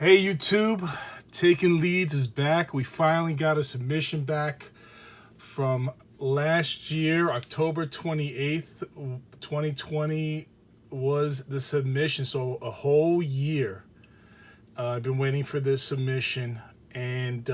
Hey YouTube, Taking Leads is back. We finally got a submission back from last year, October 28th, 2020 was the submission. So a whole year. I've been waiting for this submission, and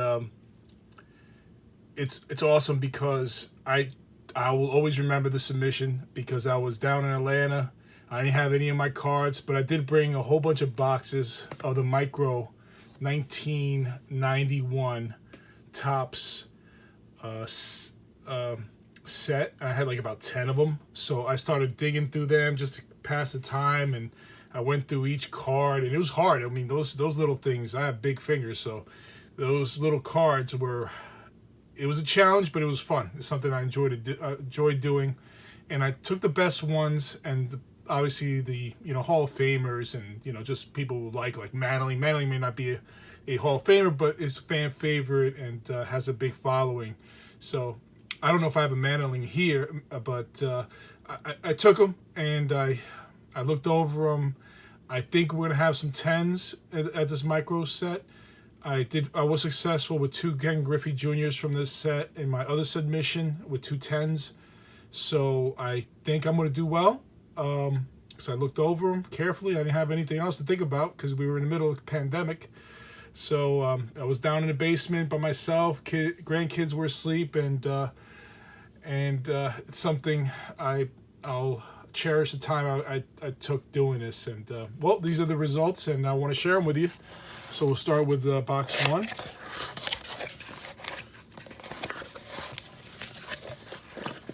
it's awesome because I will always remember the submission because I was down in Atlanta. I didn't have any of my cards, but I did bring a whole bunch of boxes of the Micro 1991 Topps set. I had like about 10 of them. So I started digging through them just to pass the time, and I went through each card, and it was hard. I mean, those little things, I have big fingers, so those little cards it was a challenge, but it was fun. It's something I enjoyed doing. And I took the best ones, and obviously the Hall of Famers, and just people who like Manning. Manning may not be a Hall of Famer, but is a fan favorite and has a big following. So I don't know if I have a Manning here, but I took them and I looked over them. I think we're gonna have some 10s at this micro set. I was successful with 2 Griffey Juniors from this set in my other submission with 2 10s. So I think I'm going to do well because I looked over them carefully. I didn't have anything else to think about because we were in the middle of the pandemic. So I was down in the basement by myself. Grandkids were asleep, and it's something I'll cherish the time I took doing this. And well, these are the results, and I want to share them with you. So we'll start with box 1.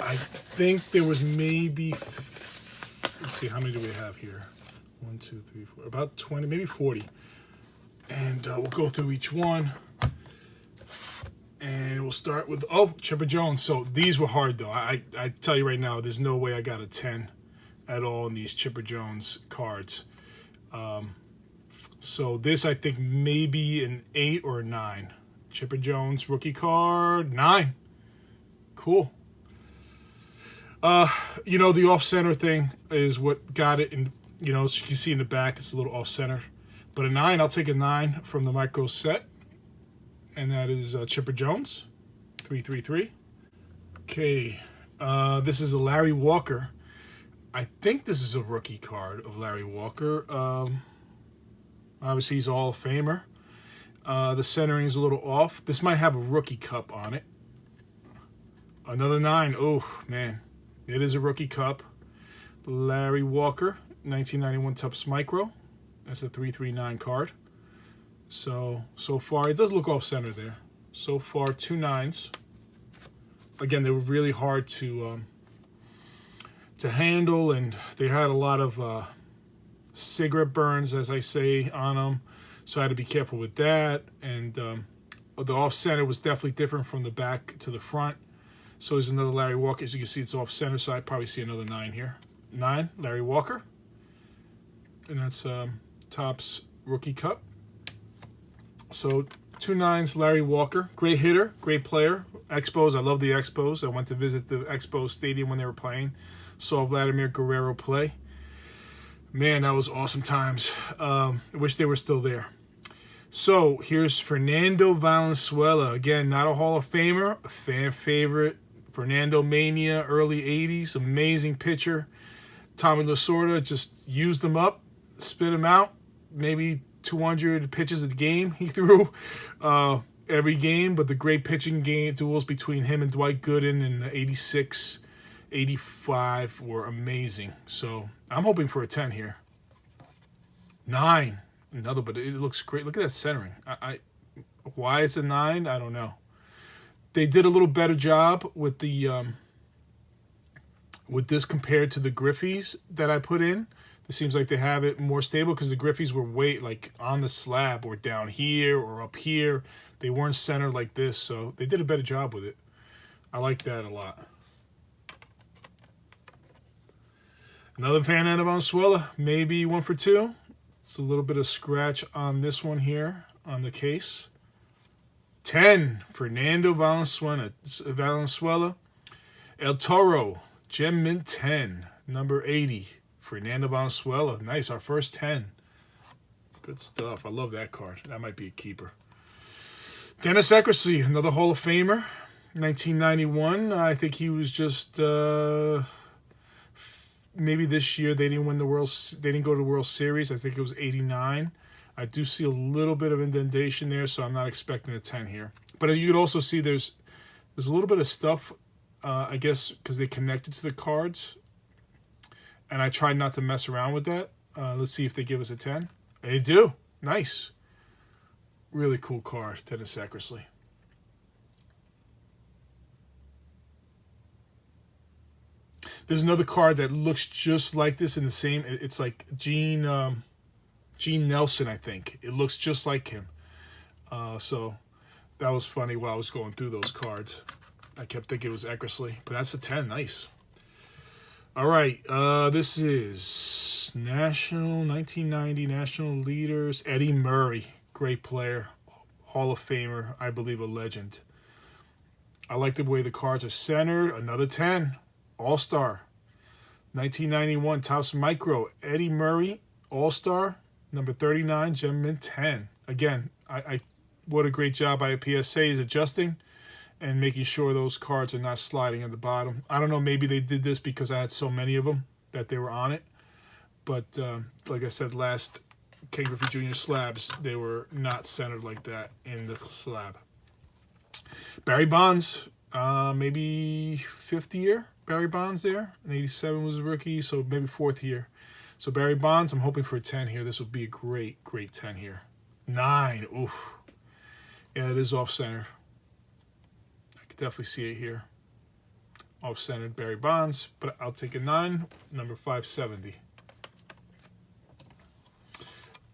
I think there was maybe, let's see, how many do we have here? 1, 2, 3, 4, about 20, maybe 40. And we'll go through each one. And we'll start with, Chipper Jones. So these were hard, though. I tell you right now, there's no way I got a 10 at all in these Chipper Jones cards. So this, I think, maybe an 8 or a 9. Chipper Jones rookie card, 9. Cool. The off-center thing is what got it, and as you can see in the back, it's a little off-center. But a 9, I'll take a 9 from the micro set, and that is Chipper Jones, 333. Okay, this is a Larry Walker. I think this is a rookie card of Larry Walker. Obviously, he's a Hall of Famer. The centering is a little off. This might have a rookie cup on it. Another 9. Oh, man. It is a rookie cup. Larry Walker, 1991 Topps Micro. That's a 339 card. So far, it does look off-center there. So far, 2 9s. Again, they were really hard to handle, and they had a lot of cigarette burns, as I say, on them. So I had to be careful with that. And the off-center was definitely different from the back to the front. So there's another Larry Walker. As you can see, it's off-center, so I'd probably see another 9 here. 9, Larry Walker. And that's Topps Rookie Cup. So 2 9s, Larry Walker. Great hitter, great player. Expos, I love the Expos. I went to visit the Expos Stadium when they were playing. Saw Vladimir Guerrero play. Man, that was awesome times. I wish they were still there. So here's Fernando Valenzuela. Again, not a Hall of Famer, a fan favorite. Fernando Mania, early 80s, amazing pitcher. Tommy Lasorda just used him up, spit him out. Maybe 200 pitches a game he threw every game, but the great pitching game duels between him and Dwight Gooden in 86, 85 were amazing. So I'm hoping for a 10 here. 9, another, but it looks great. Look at that centering. Why it's a 9, I don't know. They did a little better job with the with this compared to the Griffeys that I put in. It seems like they have it more stable because the Griffeys were on the slab or down here or up here. They weren't centered like this, so they did a better job with it. I like that a lot. Another Fernando Valenzuela, maybe 1 for 2. It's a little bit of scratch on this one here on the case. 10, Fernando Valenzuela. El Toro, Gem Mint 10, number 80. Fernando Valenzuela. Nice, our first 10. Good stuff. I love that card. That might be a keeper. Dennis Eckersley, another Hall of Famer. 1991. I think he was just maybe this year they didn't win the World. They didn't go to the World Series. I think it was 89. I do see a little bit of indentation there, so I'm not expecting a 10 here. But you could also see there's a little bit of stuff, I guess, because they connected to the cards. And I tried not to mess around with that. Let's see if they give us a 10. They do. Nice. Really cool card, Dennis Eckersley. There's another card that looks just like this in the same. It's like Gene Nelson, I think. It looks just like him. So that was funny while I was going through those cards. I kept thinking it was Eckersley, but that's a 10. Nice. All right. This is 1990 National Leaders. Eddie Murray, great player, Hall of Famer, I believe a legend. I like the way the cards are centered. Another 10. All-Star. 1991 Topps Micro. Eddie Murray, All-Star. Number 39, Gem Mint 10. Again, I what a great job by a PSA is adjusting and making sure those cards are not sliding at the bottom. I don't know, maybe they did this because I had so many of them that they were on it. But like I said, last Ken Griffey Jr. slabs, they were not centered like that in the slab. Barry Bonds, maybe fifth year. Barry Bonds there. In 87 was a rookie, so maybe fourth year. So Barry Bonds, I'm hoping for a 10 here. This would be a great, great 10 here. 9. Oof. Yeah, it is off-center. I could definitely see it here. Off-centered Barry Bonds, but I'll take a 9. Number 570.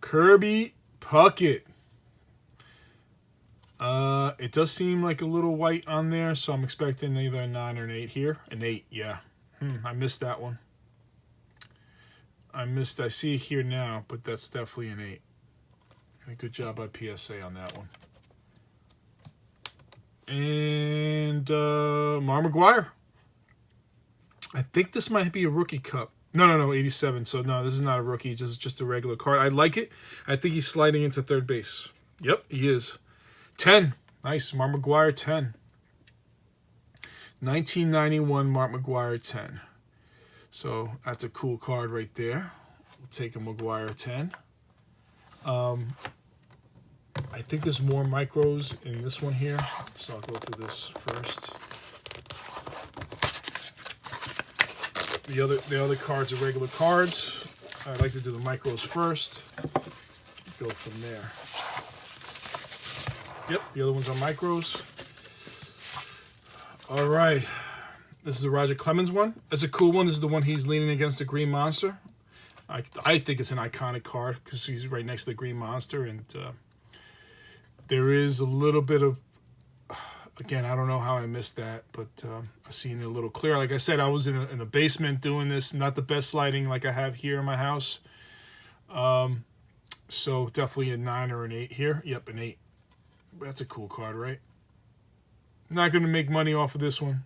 Kirby Puckett. It does seem like a little white on there, so I'm expecting either a 9 or an 8 here. An 8, yeah. I missed that one. I see it here now, but that's definitely an 8. Good job by PSA on that one. And Mark McGwire. I think this might be a rookie cup. No, 87. So no, this is not a rookie. Just a regular card. I like it. I think he's sliding into third base. Yep, he is. 10. Nice. Mark McGwire 10. 1991 Mark McGwire 10. So that's a cool card right there. We'll take a McGwire 10. I think there's more micros in this one here. So I'll go through this first. The other cards are regular cards. I like to do the micros first. Go from there. Yep, the other ones are micros. All right. This is a Roger Clemens one. That's a cool one. This is the one he's leaning against the Green Monster. I think it's an iconic card because he's right next to the Green Monster. And there is a little bit of... Again, I don't know how I missed that, but I seen it a little clearer. Like I said, I was in the basement doing this. Not the best lighting like I have here in my house. So definitely a 9 or an 8 here. Yep, an 8. That's a cool card, right? Not going to make money off of this one.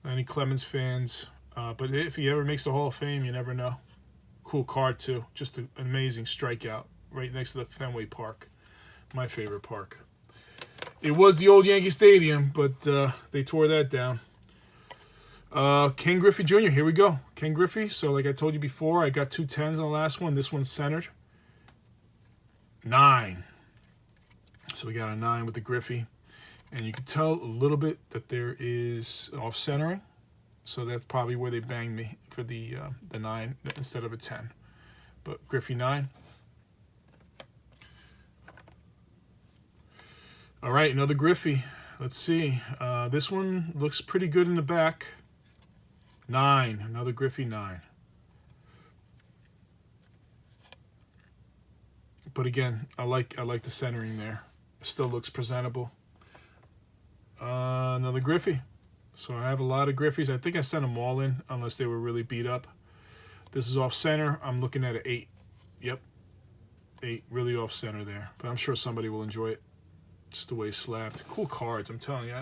Any Clemens fans. But if he ever makes the Hall of Fame, you never know. Cool card, too. Just an amazing strikeout right next to the Fenway Park. My favorite park. It was the old Yankee Stadium, but they tore that down. Ken Griffey Jr., here we go. Ken Griffey. So like I told you before, I got 2 10s on the last one. This one's centered. 9. So we got a 9 with the Griffey. And you can tell a little bit that there is off-centering. So that's probably where they banged me for the 9 instead of a 10. But Griffey 9. All right, another Griffey. Let's see. This one looks pretty good in the back. 9. Another Griffey 9. But again, I like the centering there. It still looks presentable. Another Griffey. So I have a lot of Griffies. I think I sent them all in, unless they were really beat up. This is off center. I'm looking at an 8. Yep, 8. Really off center there. But I'm sure somebody will enjoy it. Just the way it's slabbed. Cool cards, I'm telling you.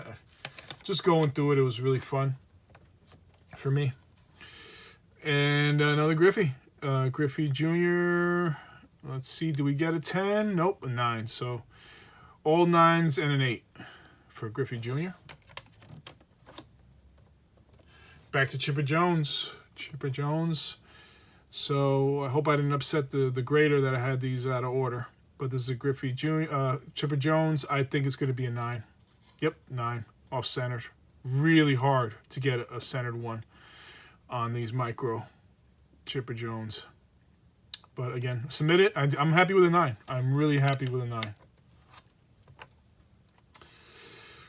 Just going through it, it was really fun for me. And another Griffey. Griffey Jr. Let's see, do we get a 10? Nope, a 9. So all 9s and an 8 for Griffey Jr. Back to Chipper Jones. Chipper Jones. So I hope I didn't upset the grader that I had these out of order. But this is a Griffey Jr. Chipper Jones. I think it's going to be a 9. Yep, 9. Off-centered. Really hard to get a centered one on these micro Chipper Jones. But again, submit it. I'm happy with a 9. I'm really happy with a 9.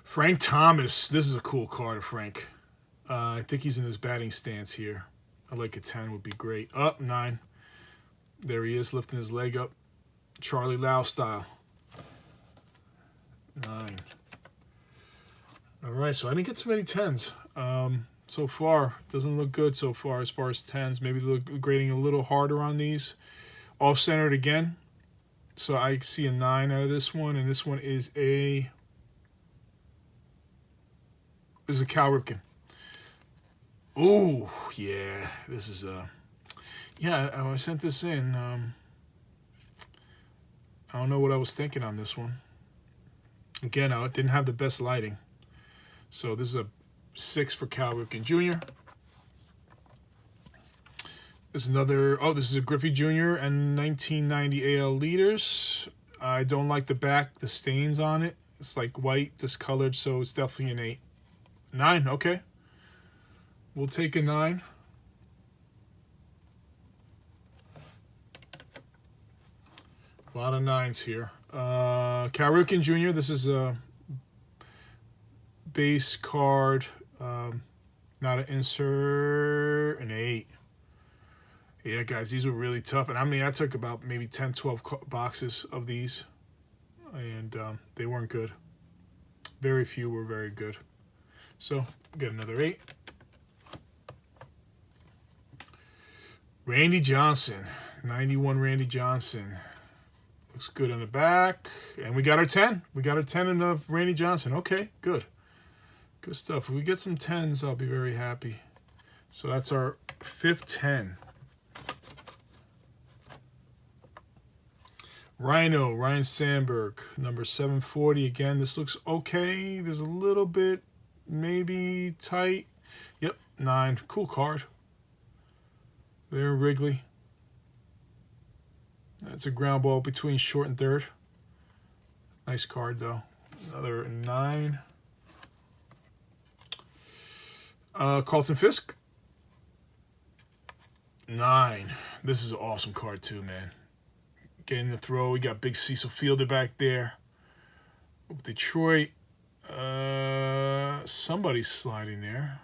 Frank Thomas. This is a cool card of Frank. I think he's in his batting stance here. I like a 10 would be great. Up 9. There he is, lifting his leg up. Charlie Lau style. 9. All right, so I didn't get too many 10s. So far, doesn't look good so far as 10s. Maybe they're grading a little harder on these. Off-centered again. So I see a 9 out of this one, and this one is a Cal Ripken. Ooh, yeah, this is yeah, I sent this in. I don't know what I was thinking on this one. Again, I didn't have the best lighting. So this is a 6 for Cal Ripken Jr. This is another, this is a Griffey Jr. and 1990 AL leaders. I don't like the back, the stains on it. It's like white, discolored, so it's definitely an 8. 9, okay. We'll take a 9. A lot of 9s here. Cal Ripken Jr., this is a base card, not an insert, an 8. Yeah, guys, these were really tough. And I mean, I took about maybe 10, 12 boxes of these, and they weren't good. Very few were very good. So, get another 8. Randy Johnson, 91 Randy Johnson. Looks good on the back. And we got our 10. We got our 10 in of Randy Johnson. Okay, good. Good stuff. If we get some 10s, I'll be very happy. So that's our 5th 10. Ryan Sandberg, number 740. Again, this looks okay. There's a little bit maybe tight. Yep, 9. Cool card. There, Wrigley. That's a ground ball between short and third. Nice card, though. Another 9. Carlton Fisk. 9. This is an awesome card, too, man. Getting the throw. We got big Cecil Fielder back there. Detroit. Somebody's sliding there.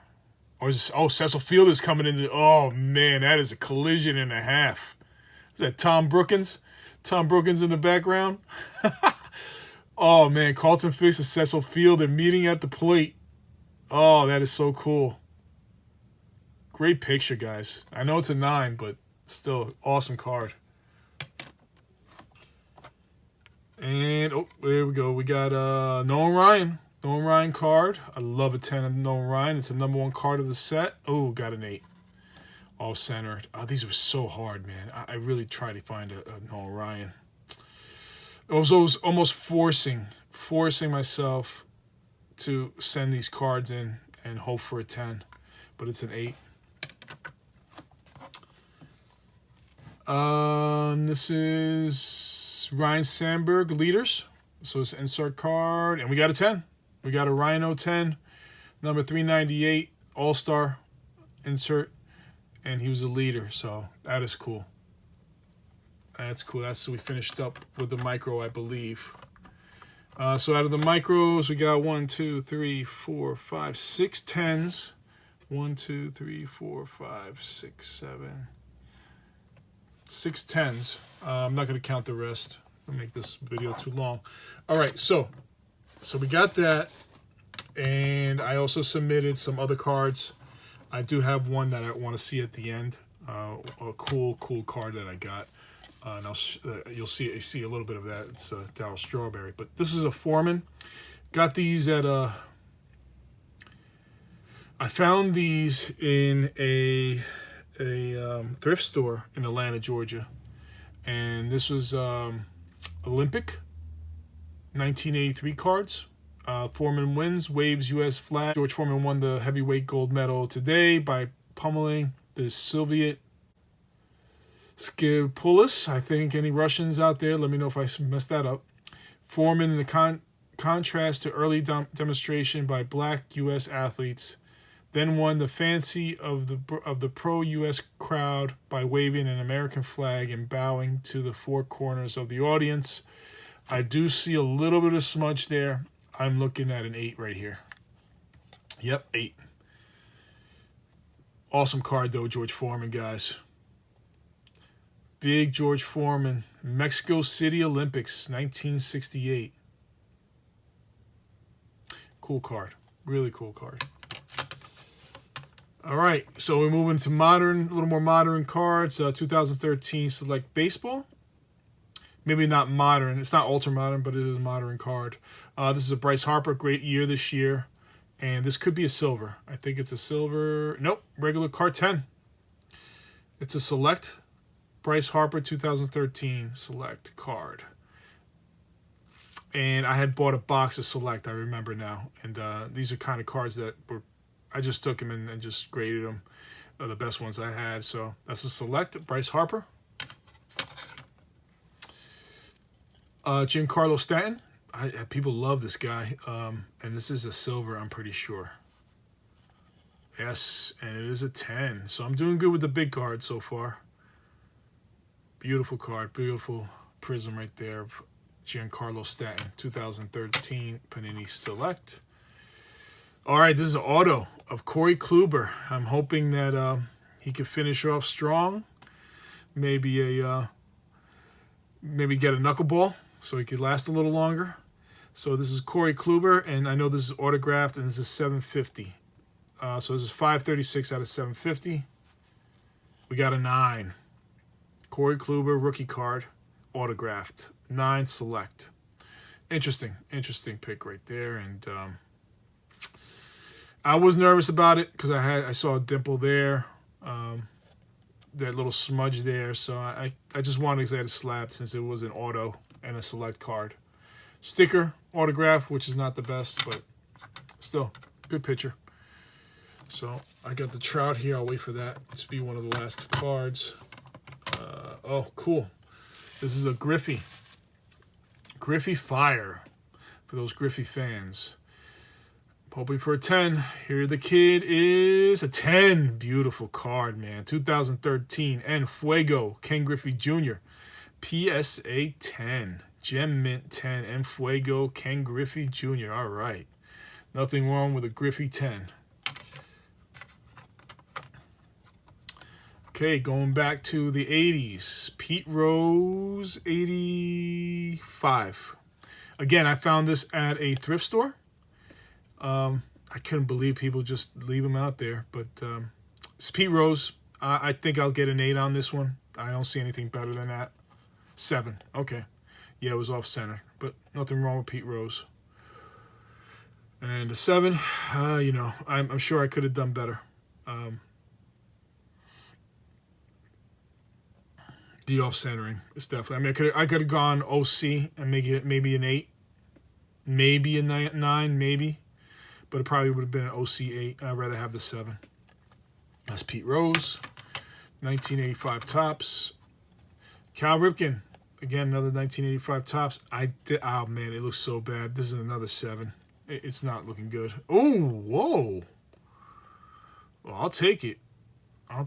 Or is this, Cecil Fielder's coming in. Oh, man, that is a collision and a half. Is that Tom Brookins? Tom Brookins in the background? Oh, man, Carlton Fisk and Cecil Fielder meeting at the plate. Oh, that is so cool. Great picture, guys. I know it's a 9, but still, awesome card. And, there we go. We got Nolan Ryan. Nolan Ryan card. I love a 10 of Nolan Ryan. It's the number 1 card of the set. Oh, got an 8. All centered. Oh, these were so hard, man. I really tried to find a Nolan Ryan. I was almost forcing myself to send these cards in and hope for a 10. But it's an 8. This is Ryan Sandberg leaders. So it's an insert card. And we got a 10. We got a Rhino 10, number 398, All-Star insert. And he was a leader, so that is cool. That's cool. We finished up with the micro, I believe. So out of the micros, we got 1, 2, 3, 4, 5, 6 10s. 1, 2, 3, 4, 5, 6, 7. 6 10s. I'm not going to count the rest. I'll make this video too long. All right, so we got that. And I also submitted some other cards. I do have one that I want to see at the end. A cool card that I got. And you'll see a little bit of that. It's Darryl Strawberry. But this is a Foreman. Got these at I found these in a thrift store in Atlanta, Georgia. And this was Olympic 1983 cards. Foreman wins, waves U.S. flag. George Foreman won the heavyweight gold medal today by pummeling the Soviet Skipoulis. I think any Russians out there, let me know if I messed that up. Foreman in the contrast to early demonstration by black U.S. athletes, then won the fancy of the pro-U.S. crowd by waving an American flag and bowing to the four corners of the audience. I do see a little bit of smudge there. I'm looking at an 8 right here. Yep, 8. Awesome card, though, George Foreman, guys. Big George Foreman. Mexico City Olympics, 1968. Cool card. Really cool card. All right, so we're moving to modern, a little more modern cards. 2013 Select Baseball. Maybe not modern. It's not ultra modern, but it is a modern card. This is a Bryce Harper. Great year this year. And this could be a silver. I think it's a silver. Nope. Regular card 10. It's a Select. Bryce Harper 2013 Select card. And I had bought a box of Select. I remember now. And these are kind of cards that were... I just took them and just graded them. The best ones I had. So that's a Select. Bryce Harper. Giancarlo Stanton. People love this guy. And this is a silver, I'm pretty sure. Yes, and it is a 10. So I'm doing good with the big card so far. Beautiful card. Beautiful prism right there of Giancarlo Stanton. 2013 Panini Select. All right, this is an auto of Corey Kluber. I'm hoping that he can finish off strong. Maybe get a knuckleball so he could last a little longer. So this is Corey Kluber, and I know this is autographed, and this is 750. So this is 536 out of 750. We got a 9. Corey Kluber, rookie card, autographed. 9 Select. Interesting pick right there, and I was nervous about it because I saw a dimple there, that little smudge there. So I just wanted to get it slapped since it was an auto and a Select card. Sticker, autograph, which is not the best, but still, good picture. So I got the Trout here. I'll wait for that to be one of the last cards. Oh, cool. This is a Griffey. Griffey Fire for those Griffey fans. Hoping for a 10. Here the kid is a 10. Beautiful card, man. 2013 En Fuego, Ken Griffey Jr. PSA 10. Gem Mint 10. En Fuego, Ken Griffey Jr. All right. Nothing wrong with a Griffey 10. Okay, going back to the 80s. Pete Rose, 85. Again, I found this at a thrift store. I couldn't believe people just leave them out there. But it's Pete Rose. I think I'll get an 8 on this one. I don't see anything better than that. 7. Okay. Yeah, it was off center. But nothing wrong with Pete Rose. And a 7, you know, I'm sure I could have done better. The off-centering is definitely... I mean, I could have gone OC and make it maybe an 8. Maybe a 9, maybe. But it probably would have been an OC 8. I'd rather have the 7. That's Pete Rose. 1985 Topps. Cal Ripken. Again, another 1985 Topps. Oh, man, it looks so bad. This is another 7. It's not looking good. Oh, whoa. Well, I'll take it. I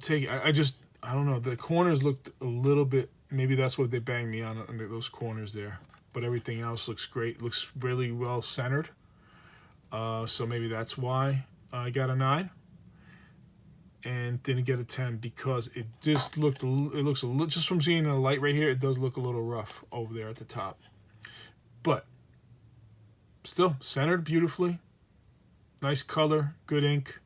don't know. The corners looked a little bit... Maybe that's what they banged me on those corners there. But everything else looks great. Looks really well centered. So maybe that's why I got a 9. And didn't get a 10 because it just looked... It looks a little... Just from seeing the light right here, it does look a little rough over there at the top. But still, centered beautifully. Nice color. Good ink.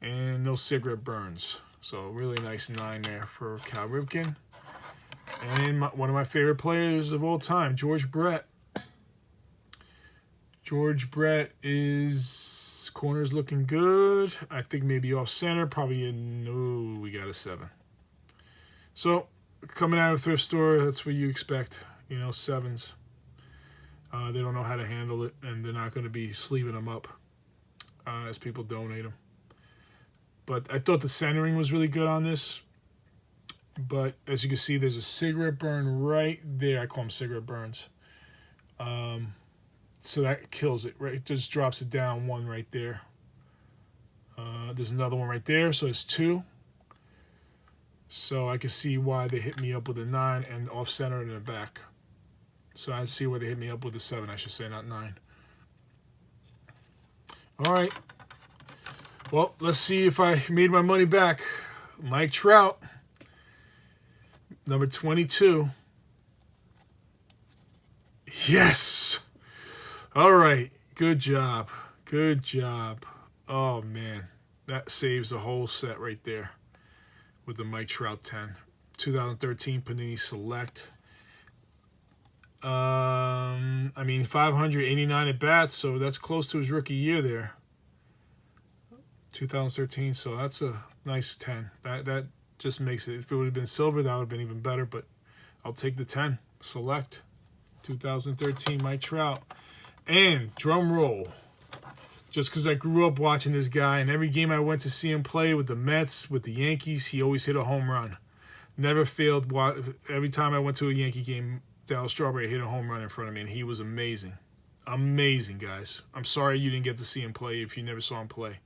And no cigarette burns. So really nice 9 there for Cal Ripken. And one of my favorite players of all time, George Brett. George Brett is... Corner's looking good. I think maybe off center. Probably we got a 7. So coming out of a thrift store, that's what you expect. You know, 7s. They don't know how to handle it, and they're not going to be sleeving them up as people donate them. But I thought the centering was really good on this. But as you can see, there's a cigarette burn right there. I call them cigarette burns. So that kills it, right? It just drops it down one right there. There's another one right there, so it's 2. So I can see why they hit me up with a 9 and off-center in the back. So I see why they hit me up with a 7, I should say, not 9. All right. Well, let's see if I made my money back. Mike Trout, number 22. Yes. All right. Good job. Good job. Oh, man. That saves the whole set right there with the Mike Trout 10. 2013 Panini Select. I mean, 589 at bats, so that's close to his rookie year there. 2013, so that's a nice 10. That just makes it. If it would have been silver, that would have been even better, but I'll take the 10. Select. 2013 Mike Trout. And drum roll. Just because I grew up watching this guy, and every game I went to see him play with the Mets, with the Yankees, he always hit a home run. Never failed. Every time I went to a Yankee game, Dallas Strawberry hit a home run in front of me, and he was amazing. Amazing, guys. I'm sorry you didn't get to see him play if you never saw him play.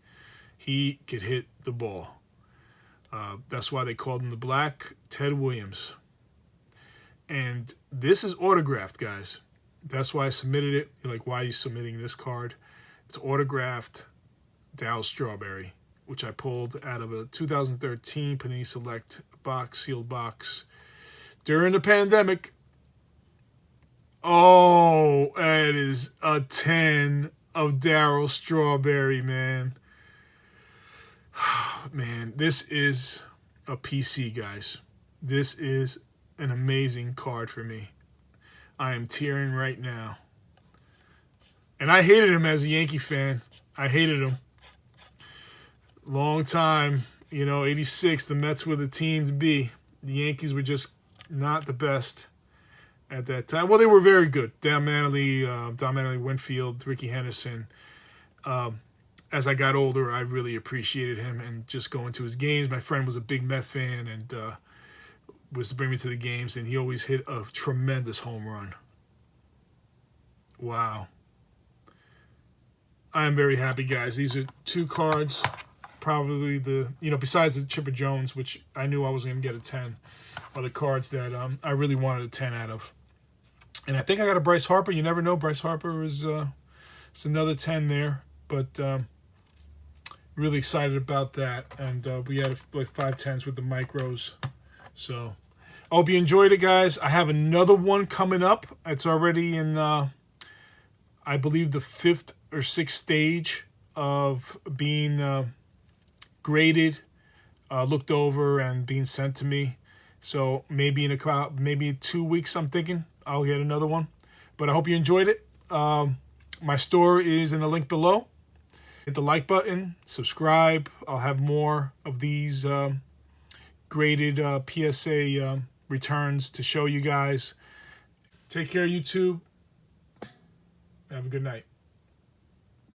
He could hit the ball. That's why they called him the Black Ted Williams. And this is autographed, guys. That's why I submitted it. You're like, why are you submitting this card? It's autographed Dallas Strawberry, which I pulled out of a 2013 Panini Select box, sealed box, during the pandemic. Oh, that is a 10 of Darryl Strawberry, man. Man, this is a PC, guys. This is an amazing card for me. I am tearing right now. And I hated him as a Yankee fan. I hated him. Long time, 86, the Mets were the team to be. The Yankees were just not the best at that time. Well, they were very good. Don Mattingly, Winfield, Ricky Henderson. As I got older, I really appreciated him and just going to his games. My friend was a big Met fan and was to bring me to the games, and he always hit a tremendous home run. Wow. I am very happy, guys. These are 2 cards, probably besides the Chipper Jones, which I knew I was going to get a 10, are the cards that I really wanted a 10 out of. And I think I got a Bryce Harper. You never know. Bryce Harper is another 10 there. But really excited about that. And we had like 5 10s with the micros. So I hope you enjoyed it, guys. I have another one coming up. It's already in, I believe, the 5th or 6th stage of being graded, looked over, and being sent to me. So maybe maybe 2 weeks, I'm thinking I'll get another one. But I hope you enjoyed it. My store is in the link below. Hit the like button, subscribe. I'll have more of these graded PSA returns to show you guys. Take care, YouTube. Have a good night.